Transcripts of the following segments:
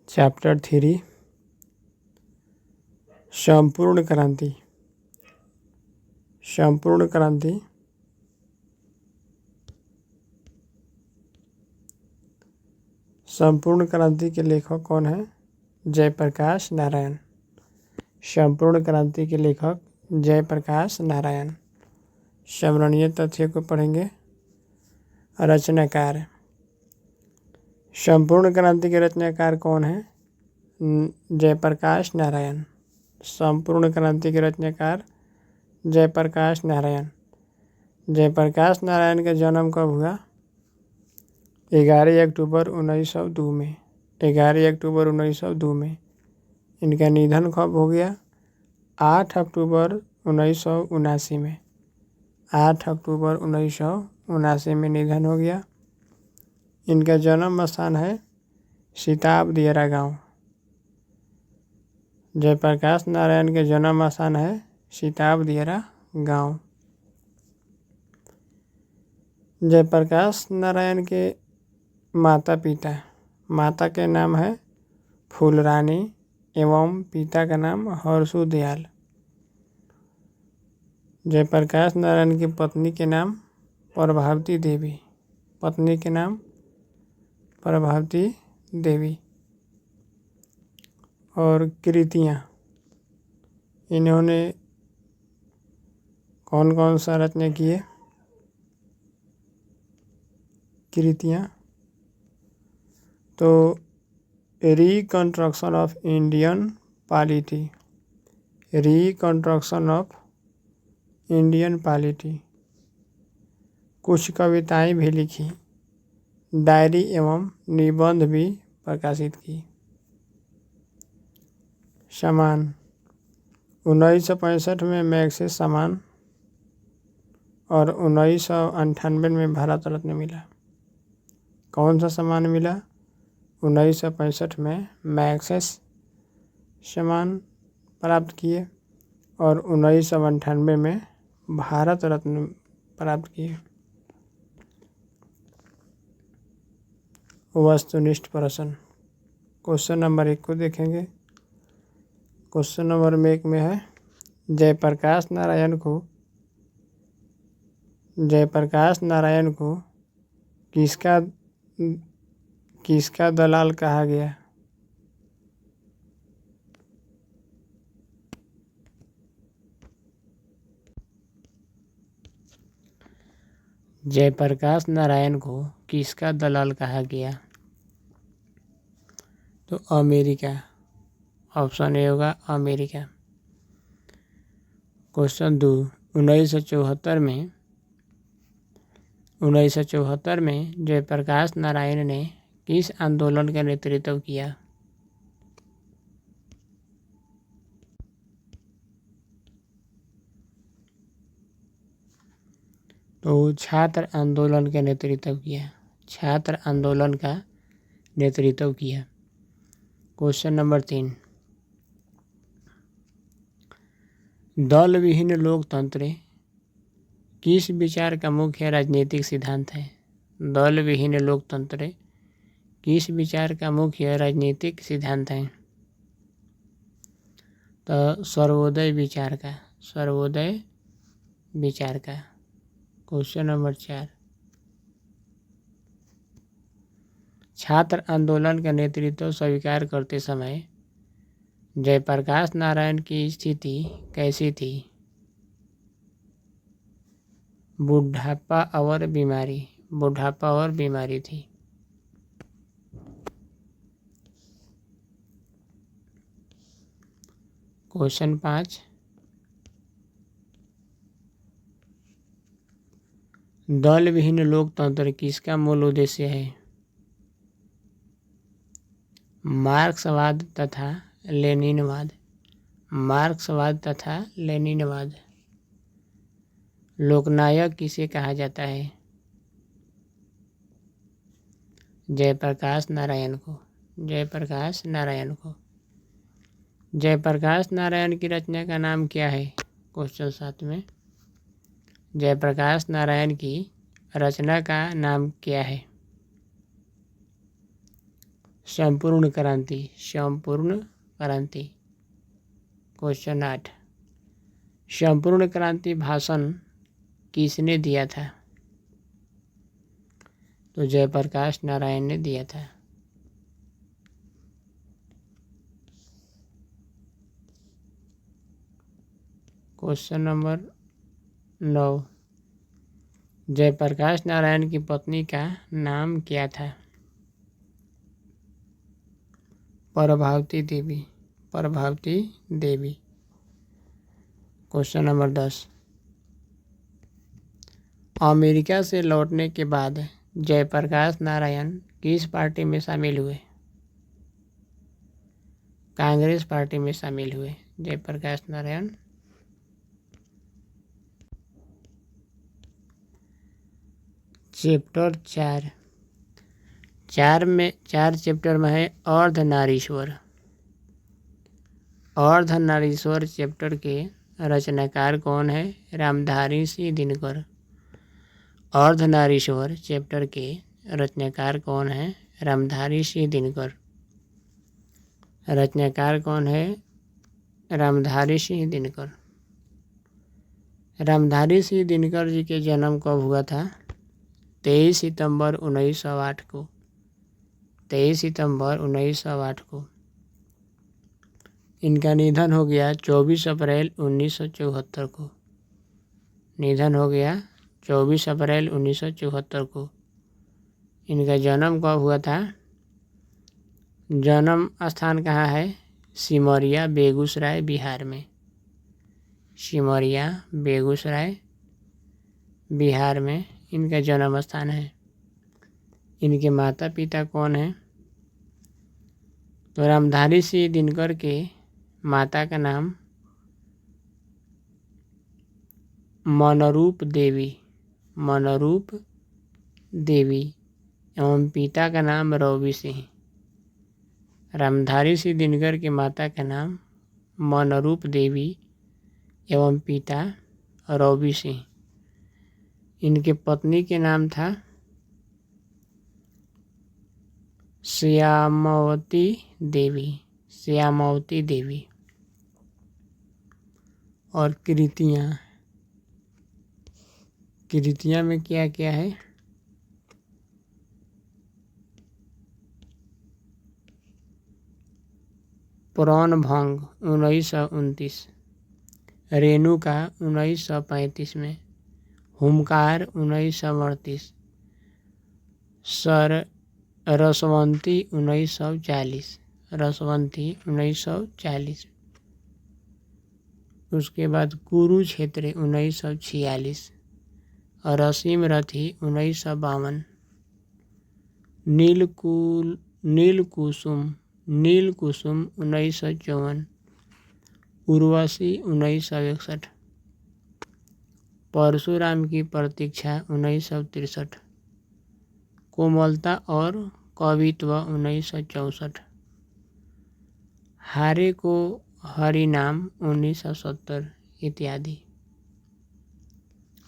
Chapter 3 संपूर्ण क्रांति। संपूर्ण क्रांति संपूर्ण क्रांति के लेखक कौन है? जयप्रकाश नारायण। संपूर्ण क्रांति के लेखक जयप्रकाश नारायण। स्मरणीय तथ्य को पढ़ेंगे। रचनाकार। संपूर्ण क्रांति के रचनाकार कौन है? जयप्रकाश नारायण। संपूर्ण क्रांति के रचनाकार जयप्रकाश नारायण। जयप्रकाश नारायण का जन्म कब हुआ? 11 अक्टूबर 1902 में। 11 अक्टूबर 1902 में। इनका निधन कब हो गया? 8 अक्टूबर 1979 में। 8 अक्टूबर 1979 में निधन हो गया। इनका जन्म स्थान है सिताब दियारा गांव। जयप्रकाश नारायण के जन्म स्थान है सिताब दियारा गांव। जयप्रकाश नारायण के माता पिता। माता के नाम है फूलरानी एवं पिता का नाम हर्षु दयाल। जयप्रकाश नारायण की पत्नी के नाम प्रभावती देवी। पत्नी के नाम प्रभावती देवी। और कृतियाँ, इन्होंने कौन कौन सा रचना किए? कृतियाँ तो reconstruction of Indian polity. Reconstruction of Indian polity. कुछ कविताएं भी लिखी। डायरी एवं निबंध भी प्रकाशित की। सम्मान 1965 में मैग्सेसे सम्मान और 1998 में भारत रत्न मिला। कौन सा सम्मान मिला? 1965 में मैग्सेसे सम्मान प्राप्त किए और 1998 में भारत रत्न प्राप्त किए। वस्तुनिष्ठ प्रश्न। क्वेश्चन नंबर 1 को देखेंगे। क्वेश्चन नंबर 1 में है जयप्रकाश नारायण को किसका दलाल कहा गया? जयप्रकाश नारायण को किसका दलाल कहा गया? तो अमेरिका। ऑप्शन ए होगा अमेरिका। क्वेश्चन 2 1974 में जयप्रकाश नारायण ने किस आंदोलन का नेतृत्व किया? तो छात्र आंदोलन का नेतृत्व किया। छात्र आंदोलन का नेतृत्व किया। क्वेश्चन नंबर 3 दल विहीन लोकतंत्र किस विचार का मुख्य राजनीतिक सिद्धांत है? दल विहीन लोकतंत्र किस विचार का मुख्य राजनीतिक सिद्धांत है? तो सर्वोदय विचार का। सर्वोदय विचार का। क्वेश्चन नंबर 4 छात्र आंदोलन का नेतृत्व स्वीकार करते समय जयप्रकाश नारायण की स्थिति कैसी थी? बुढ़ापा और बीमारी थी। क्वेश्चन 5 दल विहीन लोकतंत्र किसका मूल उद्देश्य है? मार्क्सवाद तथा लेनिनवाद। मार्क्सवाद तथा लेनिनवाद। लोकनायक किसे कहा जाता है? जयप्रकाश नारायण को। जयप्रकाश नारायण को। जयप्रकाश नारायण की रचना का नाम क्या है? क्वेश्चन 7 में जयप्रकाश नारायण की रचना का नाम क्या है? संपूर्ण क्रांति, संपूर्ण क्रांति। क्वेश्चन 8, संपूर्ण क्रांति भाषण किसने दिया था? तो जयप्रकाश नारायण ने दिया था। क्वेश्चन नंबर 9, जयप्रकाश नारायण की पत्नी का नाम क्या था? Prabhavati Devi, Prabhavati Devi. Question number 10, America से लौटने के बाद जयप्रकाश नारायण किस पार्टी में शामिल हुए? कांग्रेस पार्टी में शामिल हुए जयप्रकाश नारायण। चैप्टर 4 चैप्टर में है अर्धनारीश्वर। अर्धनारीश्वर चैप्टर के रचनाकार कौन है? रामधारी सिंह दिनकर। अर्धनारीश्वर चैप्टर के रचनाकार कौन है? रामधारी सिंह दिनकर। रचनाकार कौन है? रामधारी सिंह दिनकर। रामधारी सिंह दिनकर जी के जन्म कब हुआ था? 23 सितंबर 1908 को। 23 सितंबर 1908 को। इनका निधन हो गया 24 अप्रैल 1974 को। निधन हो गया 24 अप्रैल 1974 को। इनका जन्म कब हुआ था? जन्म स्थान कहाँ है? सिमरिया, बेगूसराय, बिहार में। सिमरिया, बेगूसराय, बिहार में इनका जन्म स्थान है। इनके माता पिता कौन हैं? तो रामधारी सिंह दिनकर के माता का नाम मनरूप देवी, मनरूप देवी एवं पिता का नाम रवि सिंह। रामधारी सिंह दिनकर के माता का नाम मनरूप देवी एवं पिता रवि सिंह। इनके पत्नी के नाम था श्यामावती देवी, श्यामावती देवी। और कृतियाँ में क्या क्या है? प्राणभंग 1929, रेणुका 1935 में, हुंकार 1938, रसवंती 1940, रसवंती 1940। उसके बाद कुरुक्षेत्र 1946 और असीम रथी 1952, नीलकुसुम 1954, उर्वशी 1961, परशुराम की प्रतीक्षा 1963, कोमलता और कवित्व 1964, हारे को हरिनाम 1970 इत्यादि।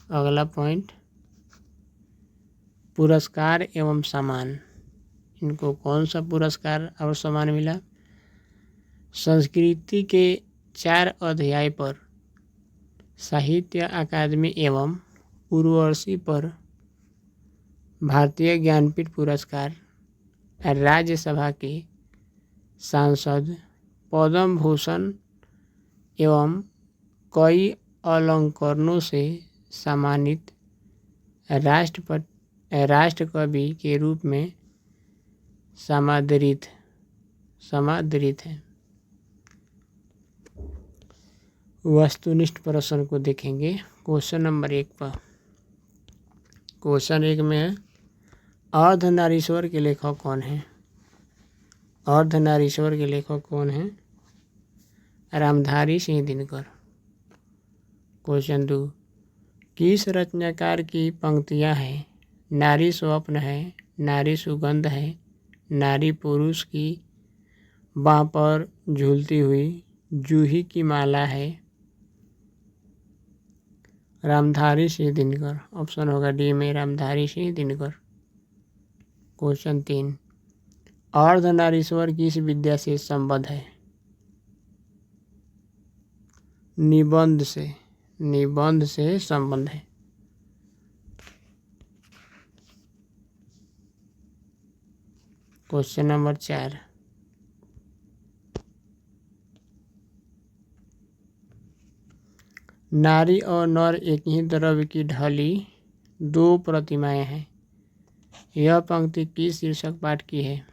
अगला पॉइंट, पुरस्कार एवं सम्मान। इनको कौन सा पुरस्कार और सम्मान मिला? संस्कृति के 4 अध्याय पर साहित्य अकादमी एवं उर्वशी पर भारतीय ज्ञानपीठ पुरस्कार, राज्यसभा के सांसद पद्म भूषण एवं कई अलंकरणों से सम्मानित, राष्ट्रकवि के रूप में समादरित है। वस्तुनिष्ठ प्रश्न को देखेंगे क्वेश्चन नंबर 1 पर। क्वेश्चन 1 में है अर्धनारीश्वर के लेखक कौन है? अर्धनारीश्वर के लेखक कौन है? रामधारी सिंह दिनकर। क्वेश्चन 2, किस रचनाकार की पंक्तियां हैं? नारी स्वप्न है, नारी सुगंध है, नारी पुरुष की बाँ पर झूलती हुई जूही की माला है। रामधारी सिंह दिनकर। ऑप्शन होगा डी में रामधारी सिंह दिनकर। क्वेश्चन 3, अर्धनारीश्वर किस विद्या से संबद्ध है? निबंध से, निबंध से संबंध है। क्वेश्चन नंबर 4, नारी और नर एक ही द्रव्य की ढली दो प्रतिमाएं हैं। यह पंक्ति किस शीर्षक पाठ की है?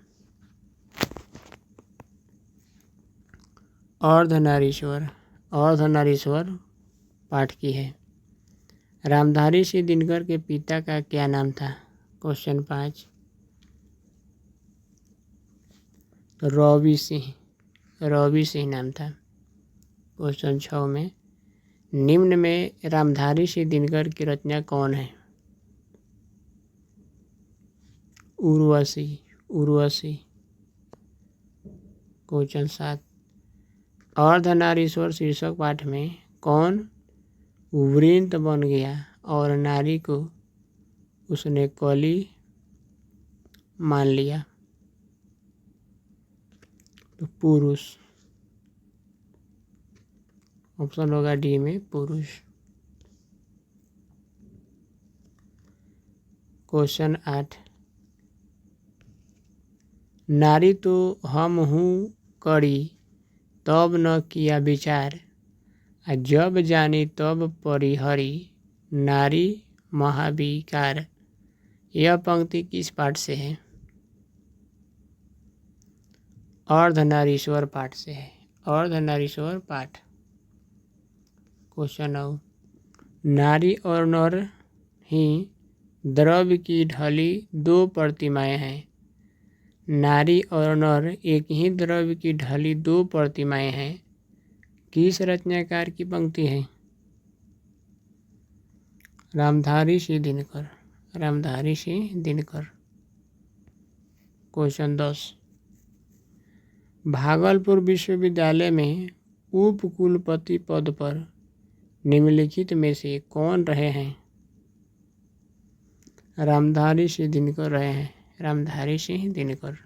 अर्धनारीश्वर, अर्धनारीश्वर पाठ की है। रामधारी सिंह दिनकर के पिता का क्या नाम था? क्वेश्चन 5, रवि सिंह, रवि सिंह नाम था। क्वेश्चन 6 में निम्न में रामधारी सिंह दिनकर की रचना कौन है? उर्वशी, उर्वशी। क्वेश्चन 7, अर्धनारीश्वर शीर्षक पाठ में कौन वृंत बन गया और नारी को उसने कली मान लिया? तो पुरुष, ऑप्शन होगा डी में पुरुष। क्वेश्चन 8, नारी तो हम हूँ कड़ी तब न किया विचार, जब जानी तब परिहरी नारी महाविकार। यह पंक्ति किस पाठ से है? अर्धनारीश्वर पाठ से है, अर्धनारीश्वर पाठ। क्वेश्चन 9, नारी और नर ही द्रव्य की ढली दो प्रतिमाएं हैं। नारी और नर एक ही द्रव्य की ढली दो प्रतिमाएं हैं। किस रचनाकार की पंक्ति है? रामधारी सिंह दिनकर, रामधारी सिंह दिनकर। क्वेश्चन 10, भागलपुर विश्वविद्यालय में उप कुलपति पद पर निम्नलिखित में से कौन रहे हैं? रामधारी सिंह दिनकर रहे हैं, रामधारी सिंह दिनकर।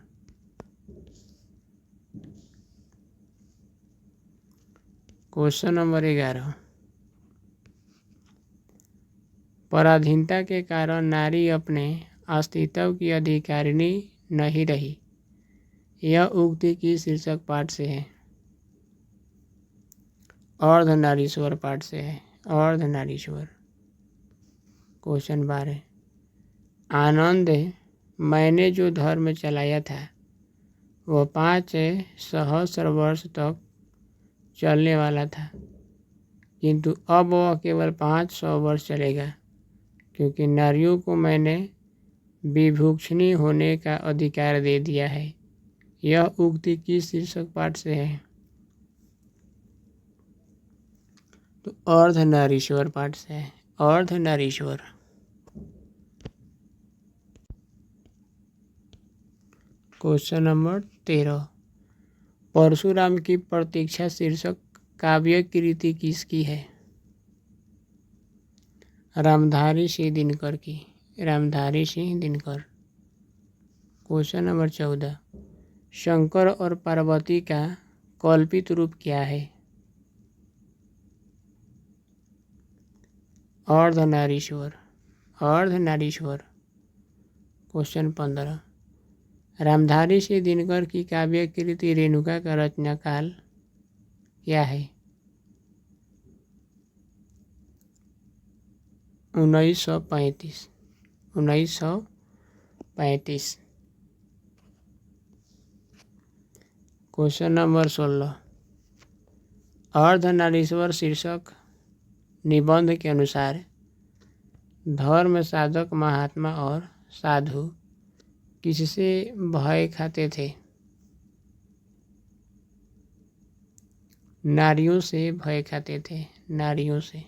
क्वेश्चन नंबर 11, पराधीनता के कारण नारी अपने अस्तित्व की अधिकारिणी नहीं रही। यह उक्ति किस शीर्षक पाठ से है? अर्धनारीश्वर पाठ से है, अर्धनारीश्वर। क्वेश्चन 12, आनंद मैंने जो धर्म चलाया था वह 5 सहस्र वर्ष तक चलने वाला था, किंतु अब वह केवल 500 वर्ष चलेगा, क्योंकि नारियों को मैंने विभूषिणी होने का अधिकार दे दिया है। यह उक्ति किस शीर्षक पाठ से है? तो अर्धनारीश्वर पाठ से है, अर्धनारीश्वर। क्वेश्चन नंबर 13, परशुराम की प्रतीक्षा शीर्षक काव्य कृति किसकी है? रामधारी सिंह दिनकर की, रामधारी सिंह दिनकर। क्वेश्चन नंबर 14, शंकर और पार्वती का कल्पित रूप क्या है? अर्धनारीश्वर, अर्धनारीश्वर। क्वेश्चन 15, रामधारी सिंह दिनकर की काव्य कृति रेणुका का रचना काल क्या है? 1935, 1935। क्वेश्चन नंबर 16, अर्धनारीश्वर शीर्षक निबंध के अनुसार धर्म साधक महात्मा और साधु किससे भय खाते थे? नारियों से भय खाते थे, नारियों से।